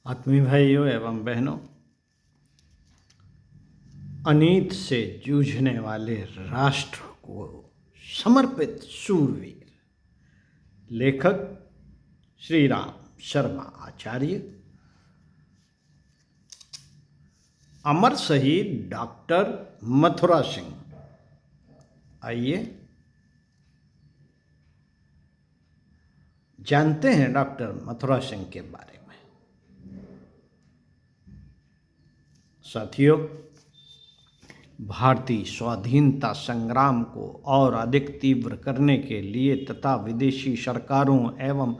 आत्मीय भाइयों एवं बहनों, अनीत से जूझने वाले राष्ट्र को समर्पित शूरवीर लेखक श्री राम शर्मा आचार्य, अमर शहीद डॉक्टर मथुरा सिंह। आइए जानते हैं डॉक्टर मथुरा सिंह के बारे में। साथियों, भारतीय स्वाधीनता संग्राम को और अधिक तीव्र करने के लिए तथा विदेशी सरकारों एवं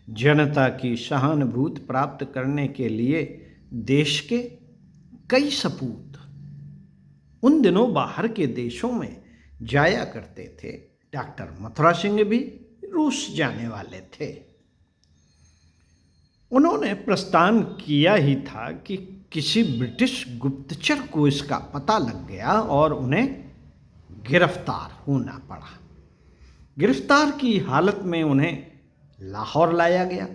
जनता की सहानुभूति प्राप्त करने के लिए देश के कई सपूत उन दिनों बाहर के देशों में जाया करते थे। डॉक्टर मथुरा सिंह भी रूस जाने वाले थे। उन्होंने प्रस्थान किया ही था कि किसी ब्रिटिश गुप्तचर को इसका पता लग गया और उन्हें गिरफ्तार होना पड़ा। गिरफ्तार की हालत में उन्हें लाहौर लाया गया।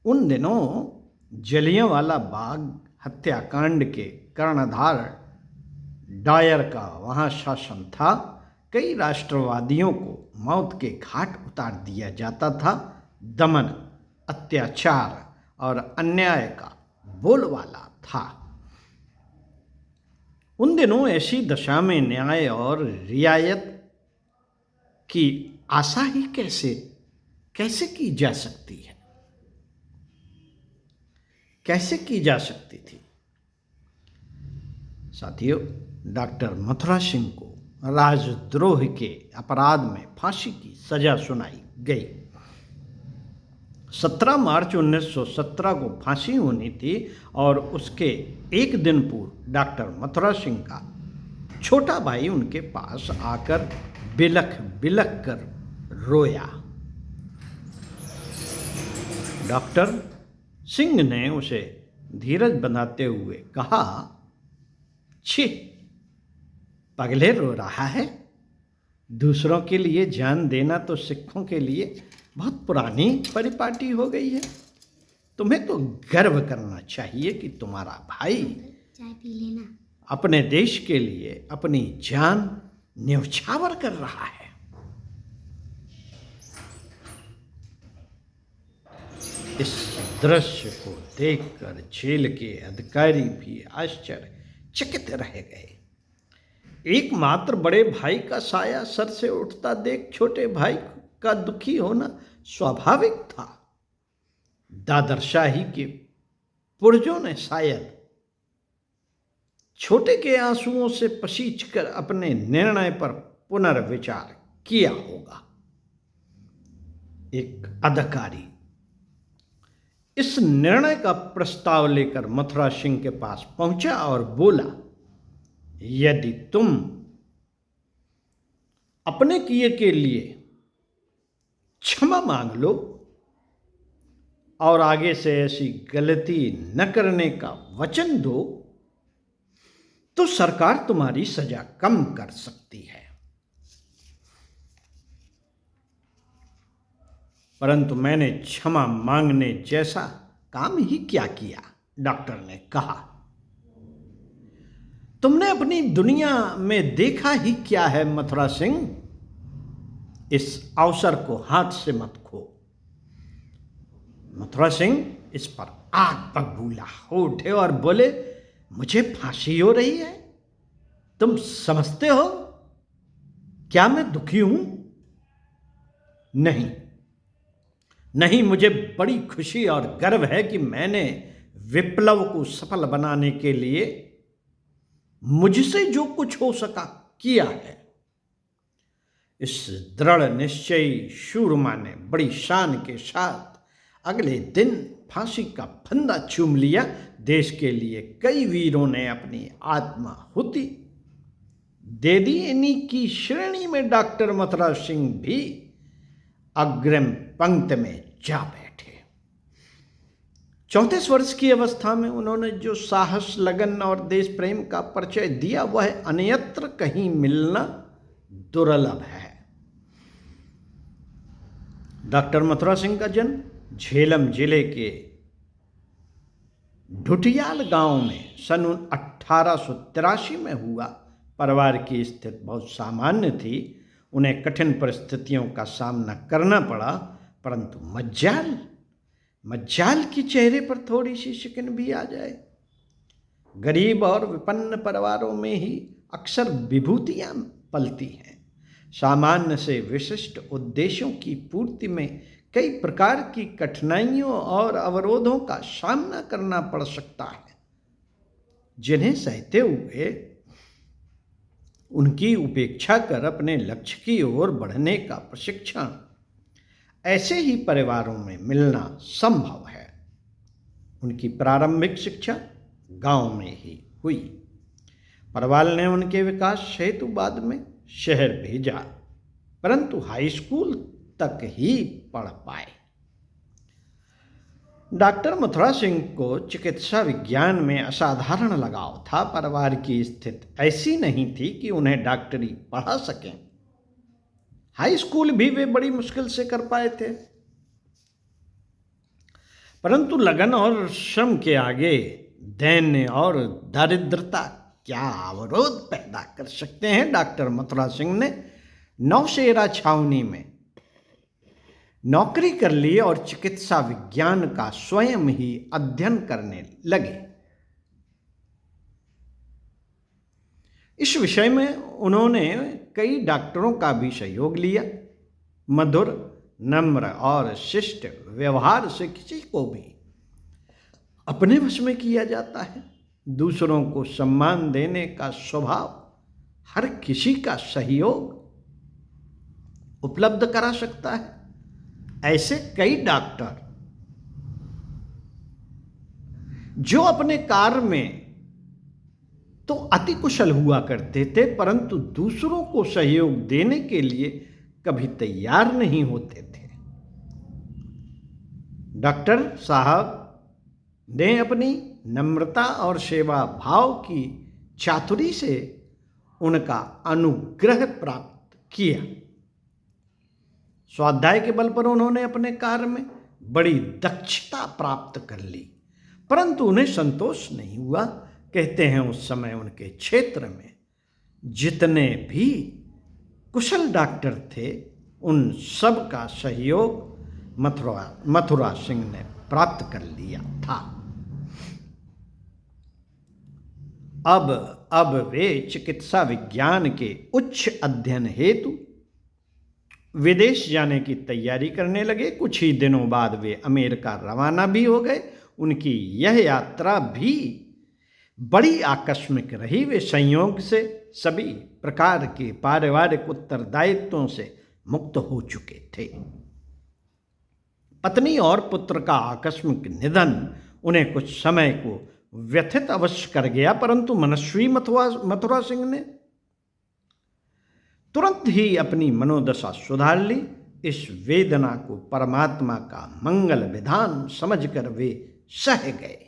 उन दिनों जलियांवाला बाग हत्याकांड के कर्णधार डायर का वहाँ शासन था। कई राष्ट्रवादियों को मौत के घाट उतार दिया जाता था। दमन, अत्याचार और अन्याय का बोलबाला था। उन दिनों ऐसी दशा में न्याय और रियायत की आशा ही कैसे की जा सकती है, कैसे की जा सकती थी। साथियों, डॉक्टर मथुरा सिंह को राजद्रोह के अपराध में फांसी की सजा सुनाई गई। 17 मार्च 1917 को फांसी होनी थी और उसके एक दिन पूर्व डॉक्टर मथुरा सिंह का छोटा भाई उनके पास आकर बिलख बिलख कर रोया। डॉक्टर सिंह ने उसे धीरज बंधाते हुए कहा, छी, पगले रो रहा है। दूसरों के लिए जान देना तो सिखों के लिए बहुत पुरानी परिपाटी हो गई है। तुम्हें तो गर्व करना चाहिए कि तुम्हारा भाई चाय पी लेना अपने देश के लिए अपनी जान न्यौछावर कर रहा है। इस दृश्य को देखकर जेल के अधिकारी भी आश्चर्यचकित रह गए। एकमात्र बड़े भाई का साया सर से उठता देख छोटे भाई का दुखी होना स्वाभाविक था। दादरशाही के पुरजों ने शायद छोटे के आंसुओं से पसीज कर अपने निर्णय पर पुनर्विचार किया होगा। एक अधिकारी इस निर्णय का प्रस्ताव लेकर मथुरा सिंह के पास पहुंचा और बोला, यदि तुम अपने किए के लिए क्षमा मांग लो और आगे से ऐसी गलती न करने का वचन दो, तो सरकार तुम्हारी सजा कम कर सकती है। परंतु मैंने क्षमा मांगने जैसा काम ही क्या किया, डॉक्टर ने कहा। तुमने अपनी दुनिया में देखा ही क्या है मथुरा सिंह? इस अवसर को हाथ से मत खो। मथुरा सिंह इस पर आग बबूला हो उठे और बोले, मुझे फांसी हो रही है? तुम समझते हो क्या मैं दुखी हूं? नहीं, मुझे बड़ी खुशी और गर्व है कि मैंने विप्लव को सफल बनाने के लिए मुझसे जो कुछ हो सका किया है। इस दृढ़ निश्चयी शूरमा ने बड़ी शान के साथ अगले दिन फांसी का फंदा चूम लिया। देश के लिए कई वीरों ने अपनी आत्माहुति दे दी। इन्हीं की श्रेणी में डॉक्टर मथुरा सिंह भी अग्रिम पंक्ति में जा बैठे। 34 वर्ष की अवस्था में उन्होंने जो साहस, लगन और देश प्रेम का परिचय दिया वह अन्यत्र कहीं मिलना दुर्लभ है। डॉक्टर मथुरा सिंह का जन्म झेलम जिले के ढुटियाल गांव में सन 1883 में हुआ। परिवार की स्थिति बहुत सामान्य थी। उन्हें कठिन परिस्थितियों का सामना करना पड़ा, परंतु मज्जाल की चेहरे पर थोड़ी सी शिकन भी आ जाए। गरीब और विपन्न परिवारों में ही अक्सर विभूतियां पलती हैं। सामान्य से विशिष्ट उद्देश्यों की पूर्ति में कई प्रकार की कठिनाइयों और अवरोधों का सामना करना पड़ सकता है, जिन्हें सहते हुए उनकी उपेक्षा कर अपने लक्ष्य की ओर बढ़ने का प्रशिक्षण ऐसे ही परिवारों में मिलना संभव है। उनकी प्रारंभिक शिक्षा गांव में ही हुई। परिवार ने उनके विकास हेतु बाद में शहर भेजा, परंतु हाई स्कूल तक ही पढ़ पाए। डॉक्टर मथुरा सिंह को चिकित्सा विज्ञान में असाधारण लगाव था। परिवार की स्थिति ऐसी नहीं थी कि उन्हें डॉक्टरी पढ़ा सकें। हाई स्कूल भी वे बड़ी मुश्किल से कर पाए थे, परंतु लगन और श्रम के आगे दैन्य और दारिद्रता क्या अवरोध पैदा कर सकते हैं। डॉक्टर मथुरा सिंह ने नौशेरा छावनी में नौकरी कर ली और चिकित्सा विज्ञान का स्वयं ही अध्ययन करने लगे। इस विषय में उन्होंने कई डॉक्टरों का भी सहयोग लिया। मधुर, नम्र और शिष्ट व्यवहार से किसी को भी अपने वश में किया जाता है। दूसरों को सम्मान देने का स्वभाव हर किसी का सहयोग उपलब्ध करा सकता है। ऐसे कई डॉक्टर जो अपने कार्य में तो अति कुशल हुआ करते थे, परंतु दूसरों को सहयोग देने के लिए कभी तैयार नहीं होते थे। डॉक्टर साहब ने अपनी नम्रता और सेवा भाव की चातुरी से उनका अनुग्रह प्राप्त किया। स्वाध्याय के बल पर उन्होंने अपने कार्य में बड़ी दक्षता प्राप्त कर ली, परंतु उन्हें संतोष नहीं हुआ। कहते हैं उस समय उनके क्षेत्र में जितने भी कुशल डॉक्टर थे, उन सब का सहयोग मथुरा सिंह ने प्राप्त कर लिया था। अब वे चिकित्सा विज्ञान के उच्च अध्ययन हेतु विदेश जाने की तैयारी करने लगे। कुछ ही दिनों बाद वे अमेरिका रवाना भी हो गए। उनकी यह यात्रा भी बड़ी आकस्मिक रही। वे संयोग से सभी प्रकार के पारिवारिक उत्तरदायित्वों से मुक्त हो चुके थे। पत्नी और पुत्र का आकस्मिक निधन उन्हें कुछ समय को व्यथित अवश्य कर गया, परंतु मनस्वी मथुरा सिंह ने तुरंत ही अपनी मनोदशा सुधार ली। इस वेदना को परमात्मा का मंगल विधान समझकर वे सह गए।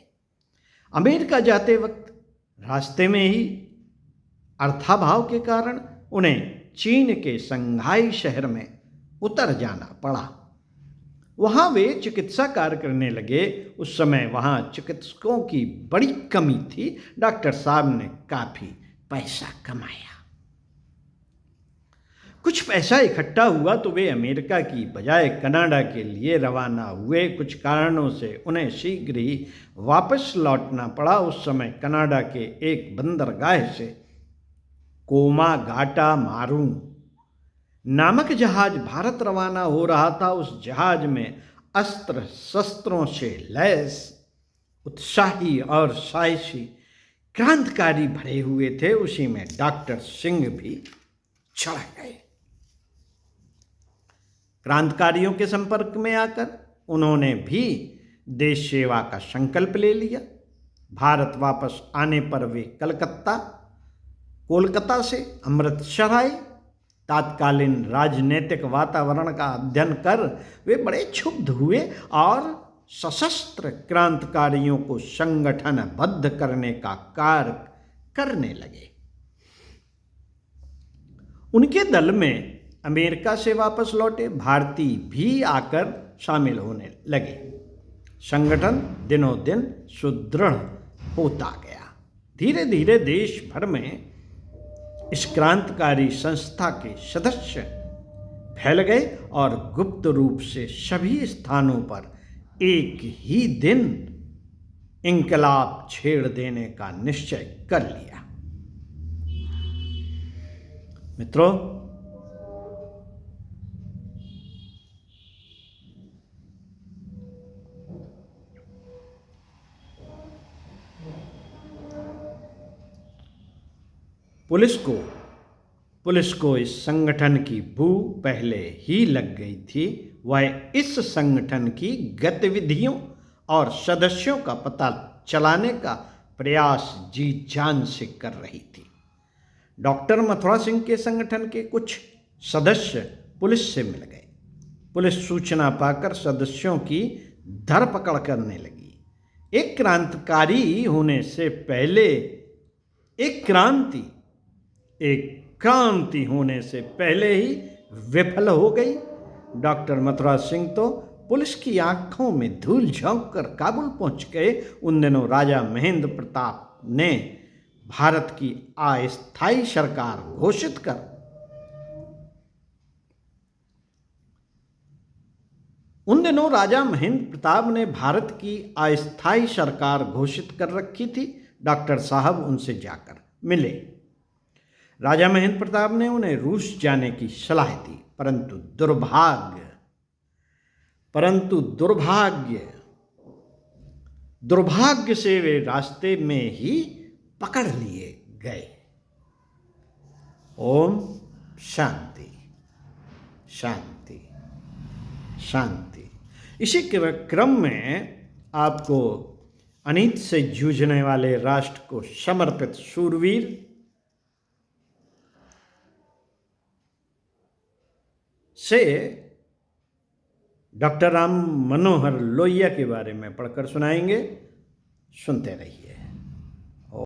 अमेरिका जाते वक्त रास्ते में ही अर्थाभाव के कारण उन्हें चीन के संघाई शहर में उतर जाना पड़ा। वहाँ वे चिकित्सा कार्य करने लगे। उस समय वहाँ चिकित्सकों की बड़ी कमी थी। डॉक्टर साहब ने काफ़ी पैसा कमाया। कुछ पैसा इकट्ठा हुआ तो वे अमेरिका की बजाय कनाडा के लिए रवाना हुए। कुछ कारणों से उन्हें शीघ्र ही वापस लौटना पड़ा। उस समय कनाडा के एक बंदरगाह से कोमागाटा मारू नामक जहाज भारत रवाना हो रहा था। उस जहाज में अस्त्र शस्त्रों से लैस उत्साही और साहसी क्रांतिकारी भरे हुए थे। उसी में डॉक्टर सिंह भी चढ़ गए। क्रांतिकारियों के संपर्क में आकर उन्होंने भी देश सेवा का संकल्प ले लिया। भारत वापस आने पर वे कोलकाता से अमृतसर आए। तात्कालीन राजनीतिक वातावरण का अध्ययन कर वे बड़े क्षुब्ध हुए और सशस्त्र क्रांतिकारियों को संगठनबद्ध करने का कार्य करने लगे। उनके दल में अमेरिका से वापस लौटे भारतीय भी आकर शामिल होने लगे। संगठन दिनों दिन सुदृढ़ होता गया। धीरे धीरे देश भर में इस क्रांतिकारी संस्था के सदस्य फैल गए और गुप्त रूप से सभी स्थानों पर एक ही दिन इंकलाब छेड़ देने का निश्चय कर लिया। मित्रों, पुलिस को इस संगठन की बू पहले ही लग गई थी। वह इस संगठन की गतिविधियों और सदस्यों का पता चलाने का प्रयास जी जान से कर रही थी। डॉक्टर मथुरा सिंह के संगठन के कुछ सदस्य पुलिस से मिल गए। पुलिस सूचना पाकर सदस्यों की धरपकड़ करने लगी। एक क्रांतिकारी होने से पहले एक क्रांति होने से पहले ही विफल हो गई। डॉक्टर मथुरा सिंह तो पुलिस की आंखों में धूल झोंक कर काबुल पहुंच गए। उन दिनों राजा महेंद्र प्रताप ने भारत की अस्थायी सरकार घोषित कर भारत की अस्थायी सरकार घोषित कर रखी थी। डॉक्टर साहब उनसे जाकर मिले। राजा महेंद्र प्रताप ने उन्हें रूस जाने की सलाह दी, परंतु दुर्भाग्य से वे रास्ते में ही पकड़ लिए गए। ओम शांति शांति शांति। इसी क्रम में आपको अनीत से जूझने वाले राष्ट्र को समर्पित शूरवीर से डॉक्टर राम मनोहर लोहिया के बारे में पढ़कर सुनाएंगे। सुनते रहिए।